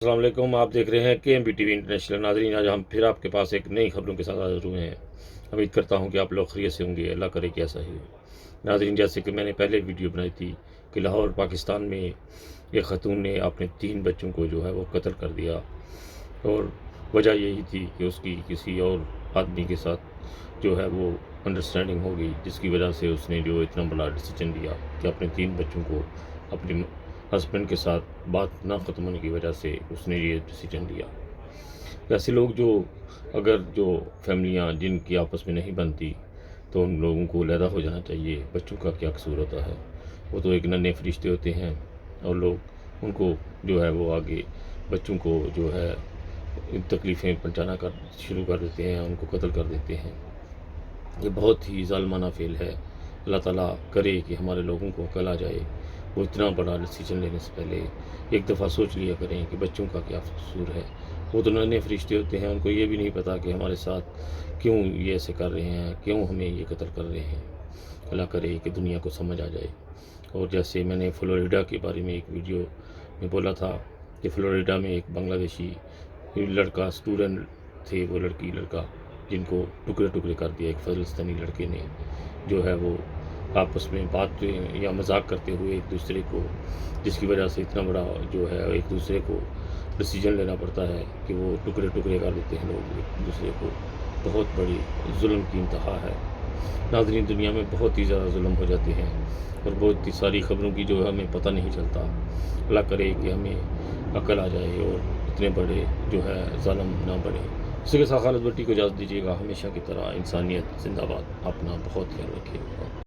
السلام علیکم، آپ دیکھ رہے ہیں KMB TV انٹرنیشنل۔ ناظرین، آج ہم پھر آپ کے پاس ایک نئی خبروں کے ساتھ حاضر ہوئے ہیں۔ امید کرتا ہوں کہ آپ لوگ خیریت سے ہوں گے، اللہ کرے کہ ایسا ہی ہو۔ ناظرین، جیسے کہ میں نے پہلے ویڈیو بنائی تھی کہ لاہور پاکستان میں ایک خاتون نے اپنے 3 بچوں کو جو ہے وہ قتل کر دیا، اور وجہ یہی تھی کہ اس کی کسی اور آدمی کے ساتھ جو ہے وہ انڈرسٹینڈنگ ہو گئی، جس کی وجہ سے اس نے جو اتنا بڑا ڈیسیجن لیا کہ اپنے 3 بچوں کو اپنے ہسبینڈ کے ساتھ بات نہ ختم ہونے کی وجہ سے اس نے یہ ڈیسیجن لیا۔ ایسے لوگ اگر فیملیاں جن کی آپس میں نہیں بنتی تو ان لوگوں کو علیحدہ ہو جانا چاہیے۔ بچوں کا کیا قصور ہوتا ہے؟ وہ تو ایک ننھے فرشتے ہوتے ہیں، اور لوگ ان کو جو ہے وہ آگے بچوں کو جو ہے تکلیفیں پہنچانا شروع کر دیتے ہیں، ان کو قتل کر دیتے ہیں۔ یہ بہت ہی ظالمانہ فعل ہے۔ اللہ تعالیٰ کرے کہ ہمارے لوگوں کو عقل آ جائے، وہ اتنا بڑا ڈیسیجن لینے سے پہلے ایک دفعہ سوچ لیا کریں کہ بچوں کا کیا قصور ہے۔ وہ تو ننھے فرشتے ہوتے ہیں، ان کو یہ بھی نہیں پتہ کہ ہمارے ساتھ کیوں یہ ایسے کر رہے ہیں، کیوں ہمیں یہ قتل کر رہے ہیں۔ اللہ کرے کہ دنیا کو سمجھ آ جائے۔ اور جیسے میں نے فلوریڈا کے بارے میں ایک ویڈیو میں بولا تھا کہ فلوریڈا میں ایک بنگلہ دیشی لڑکا اسٹوڈنٹ تھے، وہ لڑکا جن کو ٹکڑے ٹکڑے کر دیا ایک فلسطینی لڑکے نے، جو ہے وہ آپس میں بات یا مذاق کرتے ہوئے ایک دوسرے کو، جس کی وجہ سے اتنا بڑا جو ہے ایک دوسرے کو ڈیسیجن لینا پڑتا ہے کہ وہ ٹکڑے ٹکڑے کر دیتے ہیں لوگ ایک دوسرے کو۔ بہت بڑی ظلم کی انتہا ہے۔ ناظرین، دنیا میں بہت ہی زیادہ ظلم ہو جاتے ہیں، اور بہت ہی ساری خبروں کی جو ہے ہمیں پتہ نہیں چلتا۔ اللہ کرے کہ ہمیں عقل آ جائے اور اتنے بڑے جو ہے ظالم نہ بڑھے۔ اسی کے ساتھ خالد بٹی کو اجازت دیجیے گا۔ ہمیشہ کی طرح انسانیت زندہ باد۔ اپنا بہت خیال رکھیے گا۔